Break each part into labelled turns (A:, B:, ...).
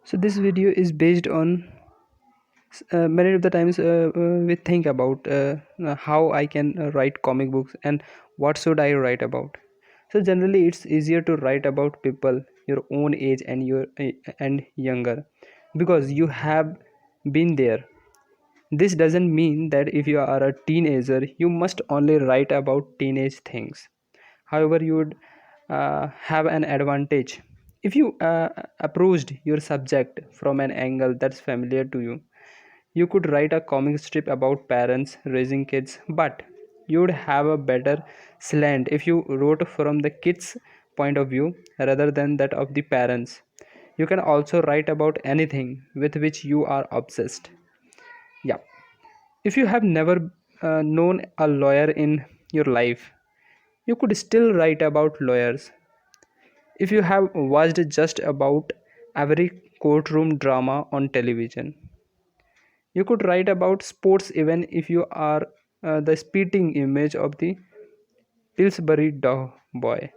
A: So this video is based on many of the times we think about how I can write comic books and what should I write about. So generally it's easier to write about people your own age and your and younger because you have been there. This doesn't mean that if you are a teenager you must only write about teenage things. However, you would have an advantage if you approached your subject from an angle that's familiar to you. You could write a comic strip about parents raising kids, but you would have a better slant if you wrote from the kids' point of view rather than that of the parents. You can also write about anything with which you are obsessed. Yeah. If you have never known a lawyer in your life, you could still write about lawyers. If you have watched just about every courtroom drama on television, you could write about sports even if you are the spitting image of the Pillsbury dog boy.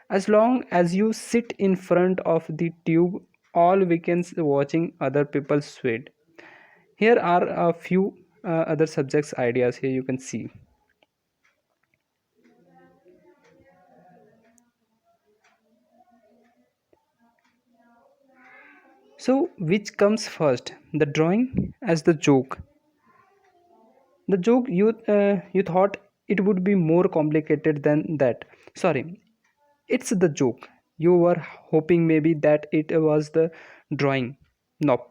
A: As long as you sit in front of the tube all weekends watching other people sweat. Here are a few other subjects ideas here you can see. So which comes first, the drawing as the joke? The joke you thought it would be more complicated than that. Sorry, it's the joke. You were hoping maybe that it was the drawing. Nope.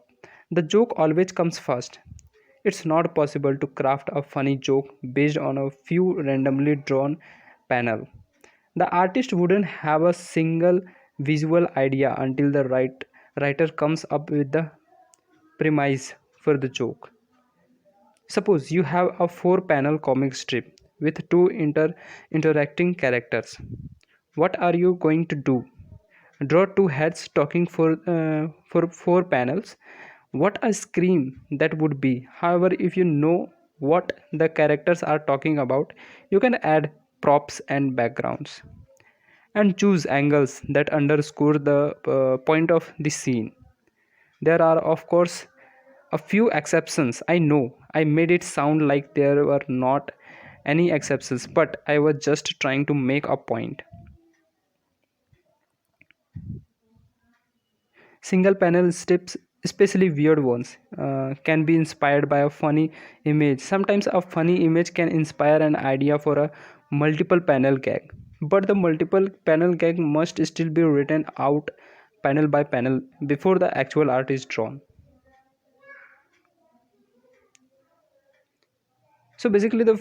A: The joke always comes first. It's not possible to craft a funny joke based on a few randomly drawn panel. The artist wouldn't have a single visual idea until the writer comes up with the premise for the joke. Suppose you have a four-panel comic strip with two interacting characters. What are you going to do? Draw two heads talking for four panels? What a scream that would be. However, if you know what the characters are talking about, you can add props and backgrounds and choose angles that underscore the point of the scene. There are, of course, a few exceptions. I know I made it sound like there were not any exceptions, but I was just trying to make a point. Single panel strips, especially weird ones, can be inspired by a funny image. Sometimes a funny image can inspire an idea for a multiple panel gag, but the multiple panel gag must still be written out panel by panel before the actual art is drawn. So basically the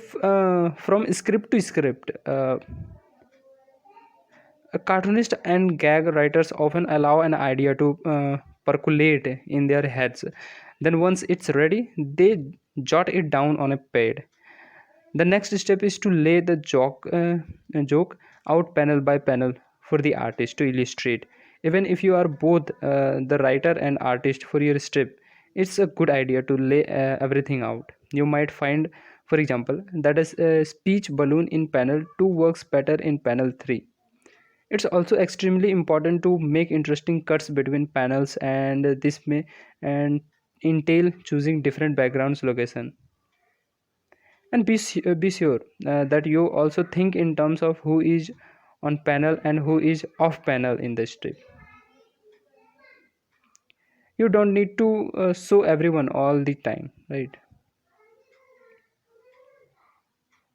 A: from script to script, a cartoonist and gag writers often allow an idea to percolate in their heads. Then once it's ready they jot it down on a pad. The next step is to lay the joke out panel by panel for the artist to illustrate. Even if you are both the writer and artist for your strip, it's a good idea to lay everything out. You might find, for example, that a speech balloon in panel 2 works better in panel 3. It's also extremely important to make interesting cuts between panels, and this may and entail choosing different backgrounds location. And be sure that you also think in terms of who is on panel and who is off panel in the strip. You don't need to show everyone all the time, right?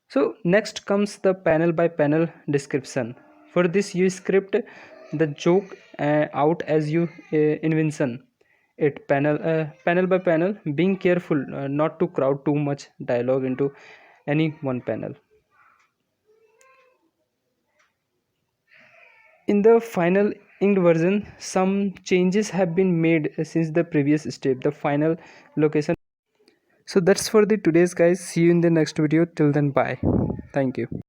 A: So next comes the panel by panel description. For this you script the joke out as you invention it panel by panel, being careful not to crowd too much dialogue into any one panel. In the final inked version, some changes have been made since the previous step, the final location. So that's for the today's guys. See you in the next video. Till then, bye. Thank you.